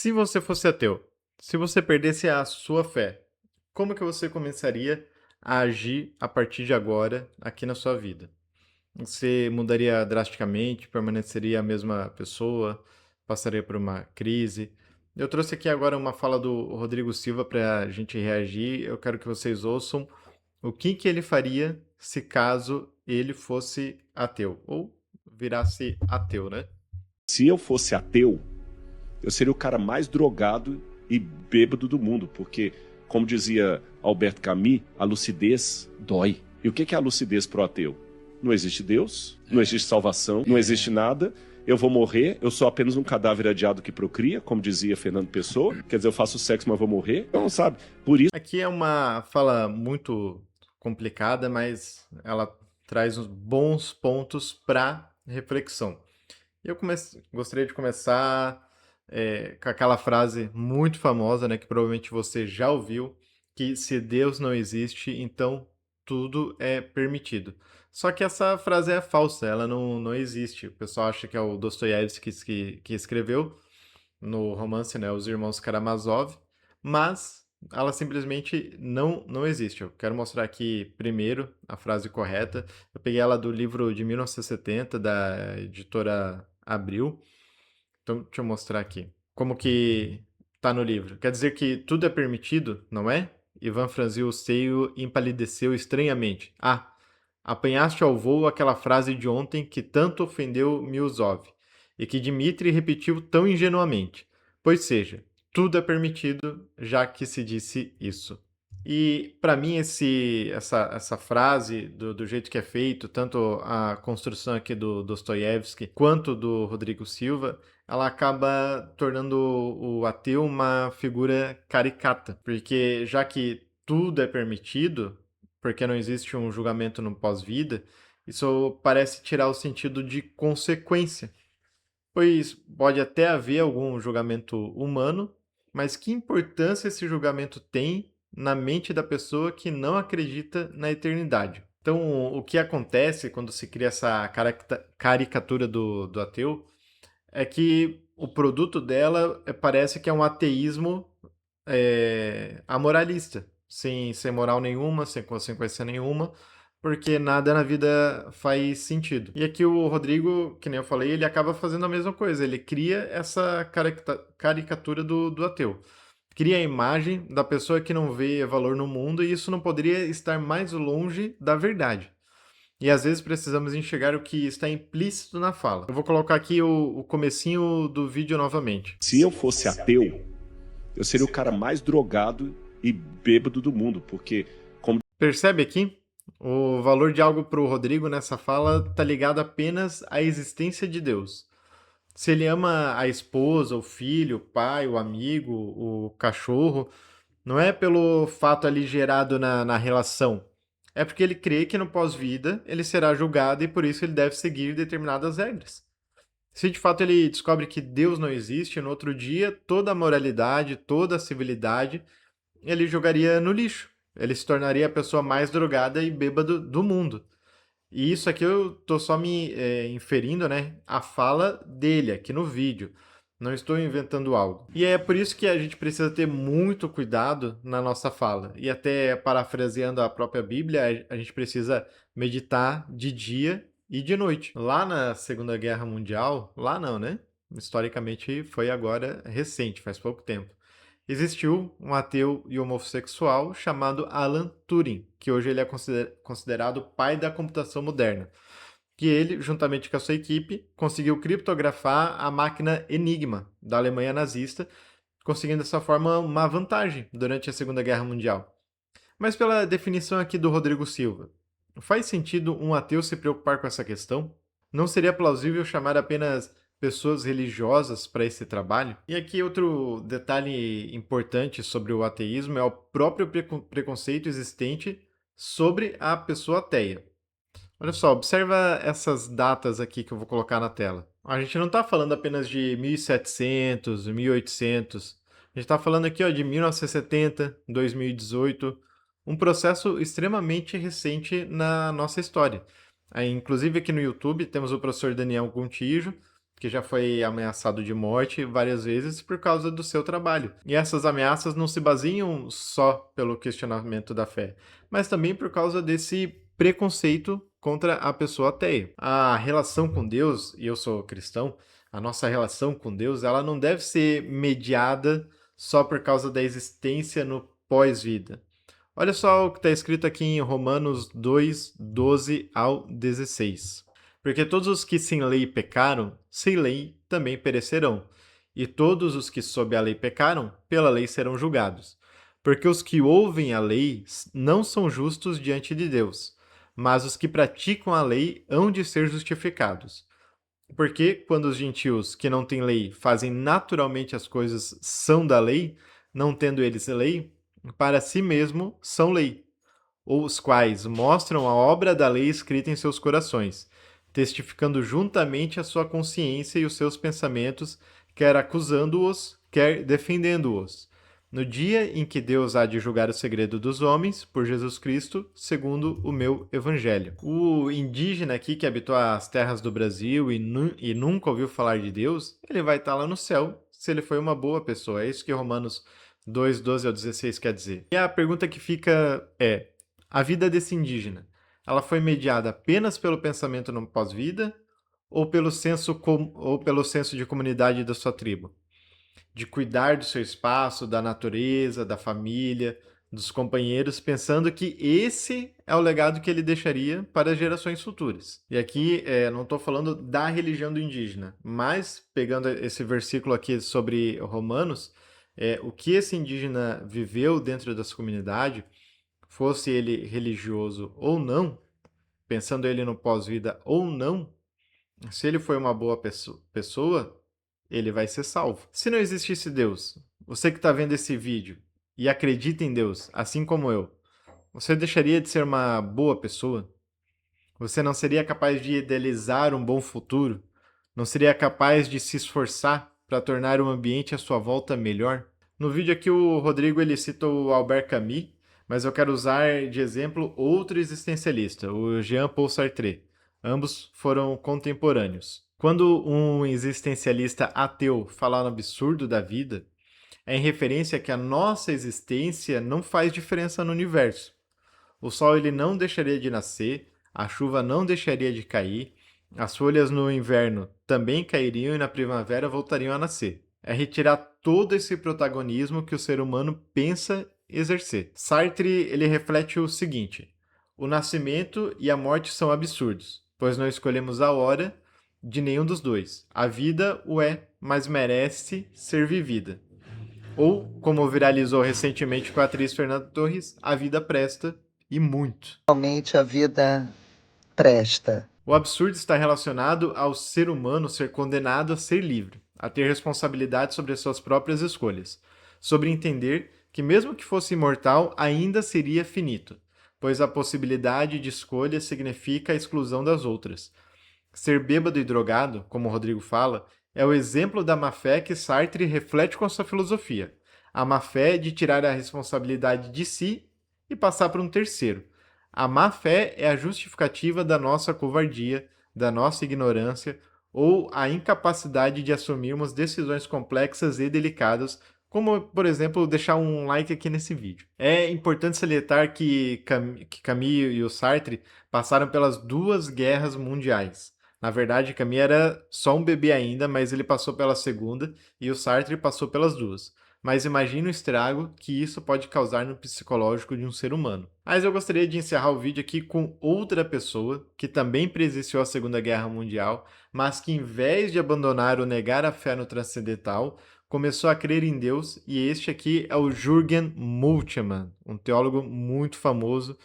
Se você fosse ateu, se você perdesse a sua fé, como que você começaria a agir a partir de agora aqui na sua vida? Você mudaria drasticamente, permaneceria a mesma pessoa, passaria por uma crise? Eu trouxe aqui agora uma fala do Rodrigo Silva para a gente reagir. Eu quero que vocês ouçam o que que ele faria se caso ele fosse ateu, ou virasse ateu, né? Se eu fosse ateu, eu seria o cara mais drogado e bêbado do mundo, porque, como dizia Albert Camus, a lucidez dói. E o que é a lucidez pro ateu? Não existe Deus, não existe salvação, não existe nada. Eu vou morrer, eu sou apenas um cadáver adiado que procria, como dizia Fernando Pessoa. Quer dizer, eu faço sexo, mas vou morrer. Então, sabe, por isso... Aqui é uma fala muito complicada, mas ela traz uns bons pontos para reflexão. Gostaria de começar com aquela frase muito famosa, né, que provavelmente você já ouviu, que se Deus não existe, então tudo é permitido. Só que essa frase é falsa, ela não existe. O pessoal acha que é o Dostoiévski que escreveu no romance, né, Os Irmãos Karamazov, mas ela simplesmente não existe. Eu quero mostrar aqui primeiro a frase correta. Eu peguei ela do livro de 1970, da editora Abril. Então, deixa eu mostrar aqui. Como que tá no livro? Quer dizer que tudo é permitido, não é? Ivan franziu o seio e empalideceu estranhamente. Ah, apanhaste ao voo aquela frase de ontem que tanto ofendeu Miusov e que Dmitri repetiu tão ingenuamente. Pois seja, tudo é permitido, já que se disse isso. E para mim essa frase do jeito que é feito, tanto a construção aqui do Dostoiévski quanto do Rodrigo Silva, ela acaba tornando o ateu uma figura caricata, porque já que tudo é permitido, porque não existe um julgamento no pós-vida, isso parece tirar o sentido de consequência, pois pode até haver algum julgamento humano, mas que importância esse julgamento tem na mente da pessoa que não acredita na eternidade? Então, o que acontece quando se cria essa caricatura do ateu é que o produto dela parece que é um ateísmo amoralista, sem moral nenhuma, sem consequência nenhuma, porque nada na vida faz sentido. E aqui o Rodrigo, que nem eu falei, ele acaba fazendo a mesma coisa, ele cria essa caricatura do ateu. Cria a imagem da pessoa que não vê valor no mundo e isso não poderia estar mais longe da verdade. E às vezes precisamos enxergar o que está implícito na fala. Eu vou colocar aqui o comecinho do vídeo novamente. Se eu fosse ateu, eu seria o cara mais drogado e bêbado do mundo, porque, como... Percebe aqui? O valor de algo para o Rodrigo nessa fala está ligado apenas à existência de Deus. Se ele ama a esposa, o filho, o pai, o amigo, o cachorro, não é pelo fato ali gerado na relação. É porque ele crê que no pós-vida ele será julgado e por isso ele deve seguir determinadas regras. Se de fato ele descobre que Deus não existe, no outro dia toda a moralidade, toda a civilidade, ele jogaria no lixo. Ele se tornaria a pessoa mais drogada e bêbado do mundo. E isso aqui eu tô só me inferindo, né, a fala dele aqui no vídeo. Não estou inventando algo. E é por isso que a gente precisa ter muito cuidado na nossa fala. E até parafraseando a própria Bíblia, a gente precisa meditar de dia e de noite. Lá na Segunda Guerra Mundial, lá não, né? Historicamente foi agora recente, faz pouco tempo. Existiu um ateu e homossexual chamado Alan Turing, que hoje ele é considerado o pai da computação moderna. Que ele, juntamente com a sua equipe, conseguiu criptografar a máquina Enigma da Alemanha nazista, conseguindo dessa forma uma vantagem durante a Segunda Guerra Mundial. Mas pela definição aqui do Rodrigo Silva, faz sentido um ateu se preocupar com essa questão? Não seria plausível chamar apenas pessoas religiosas para esse trabalho? E aqui outro detalhe importante sobre o ateísmo é o próprio preconceito existente sobre a pessoa ateia. Olha só, observa essas datas aqui que eu vou colocar na tela. A gente não está falando apenas de 1700, 1800. A gente está falando aqui ó, de 1970, 2018, um processo extremamente recente na nossa história. Aí, inclusive aqui no YouTube temos o professor Daniel Gontijo, que já foi ameaçado de morte várias vezes por causa do seu trabalho. E essas ameaças não se baseiam só pelo questionamento da fé, mas também por causa desse preconceito contra a pessoa ateia. A relação com Deus, e eu sou cristão, a nossa relação com Deus, ela não deve ser mediada só por causa da existência no pós-vida. Olha só o que está escrito aqui em Romanos 2, 12 ao 16. Porque todos os que sem lei pecaram, sem lei também perecerão. E todos os que sob a lei pecaram, pela lei serão julgados. Porque os que ouvem a lei não são justos diante de Deus, mas os que praticam a lei hão de ser justificados. Porque quando os gentios que não têm lei fazem naturalmente as coisas são da lei, não tendo eles lei, para si mesmo são lei, ou os quais mostram a obra da lei escrita em seus corações, testificando juntamente a sua consciência e os seus pensamentos, quer acusando-os, quer defendendo-os. No dia em que Deus há de julgar o segredo dos homens, por Jesus Cristo, segundo o meu evangelho. O indígena aqui que habitou as terras do Brasil e nunca ouviu falar de Deus, ele vai estar lá no céu se ele foi uma boa pessoa. É isso que Romanos 2, 12 ao 16 quer dizer. E a pergunta que fica é: a vida desse indígena, ela foi mediada apenas pelo pensamento no pós-vida ou ou pelo senso de comunidade da sua tribo? De cuidar do seu espaço, da natureza, da família, dos companheiros, pensando que esse é o legado que ele deixaria para as gerações futuras. E aqui não estou falando da religião do indígena, mas pegando esse versículo aqui sobre Romanos, o que esse indígena viveu dentro dessa comunidade, fosse ele religioso ou não, pensando ele no pós-vida ou não, se ele foi uma boa pessoa, ele vai ser salvo. Se não existisse Deus, você que está vendo esse vídeo e acredita em Deus, assim como eu, você deixaria de ser uma boa pessoa? Você não seria capaz de idealizar um bom futuro? Não seria capaz de se esforçar para tornar o ambiente à sua volta melhor? No vídeo aqui o Rodrigo ele cita o Albert Camus, mas eu quero usar de exemplo outro existencialista, o Jean-Paul Sartre. Ambos foram contemporâneos. Quando um existencialista ateu fala no absurdo da vida, é em referência a que a nossa existência não faz diferença no universo. O sol ele não deixaria de nascer, a chuva não deixaria de cair, as folhas no inverno também cairiam e na primavera voltariam a nascer. É retirar todo esse protagonismo que o ser humano pensa exercer. Sartre ele reflete o seguinte: o nascimento e a morte são absurdos, pois não escolhemos a hora de nenhum dos dois. A vida o é, mas merece ser vivida. Ou, como viralizou recentemente com a atriz Fernanda Torres, a vida presta e muito. Realmente a vida presta. O absurdo está relacionado ao ser humano ser condenado a ser livre, a ter responsabilidade sobre as suas próprias escolhas, sobre entender que, mesmo que fosse imortal, ainda seria finito, pois a possibilidade de escolha significa a exclusão das outras. Ser bêbado e drogado, como o Rodrigo fala, é o exemplo da má-fé que Sartre reflete com a sua filosofia. A má-fé de tirar a responsabilidade de si e passar para um terceiro. A má-fé é a justificativa da nossa covardia, da nossa ignorância ou a incapacidade de assumirmos decisões complexas e delicadas, como, por exemplo, deixar um like aqui nesse vídeo. É importante salientar que Camus e o Sartre passaram pelas duas guerras mundiais. Na verdade, Camus era só um bebê ainda, mas ele passou pela segunda e o Sartre passou pelas duas. Mas imagine o estrago que isso pode causar no psicológico de um ser humano. Mas eu gostaria de encerrar o vídeo aqui com outra pessoa que também presenciou a Segunda Guerra Mundial, mas que em vez de abandonar ou negar a fé no transcendental, começou a crer em Deus, e este aqui é o Jürgen Moltmann, um teólogo muito famoso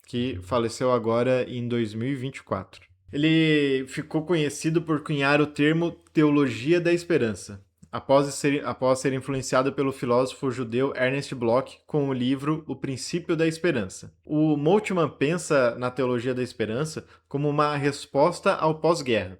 que faleceu agora em 2024. Ele ficou conhecido por cunhar o termo teologia da esperança, após ser influenciado pelo filósofo judeu Ernest Bloch com o livro O Princípio da Esperança. O Moltmann pensa na teologia da esperança como uma resposta ao pós-guerra,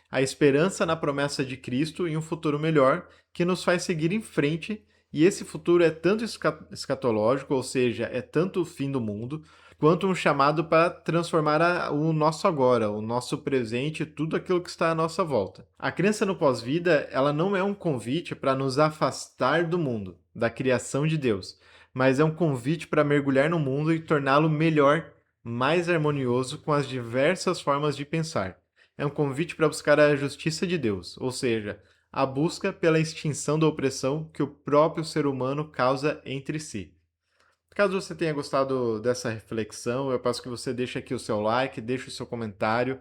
a esperança na promessa de Cristo em um futuro melhor que nos faz seguir em frente, e esse futuro é tanto escatológico, ou seja, é tanto o fim do mundo, quanto um chamado para transformar o nosso agora, o nosso presente, tudo aquilo que está à nossa volta. A crença no pós-vida, ela não é um convite para nos afastar do mundo, da criação de Deus, mas é um convite para mergulhar no mundo e torná-lo melhor, mais harmonioso com as diversas formas de pensar. É um convite para buscar a justiça de Deus, ou seja, a busca pela extinção da opressão que o próprio ser humano causa entre si. Caso você tenha gostado dessa reflexão, eu peço que você deixe aqui o seu like, deixe o seu comentário,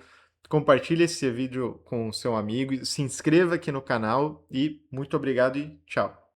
compartilhe esse vídeo com o seu amigo, se inscreva aqui no canal e muito obrigado e tchau!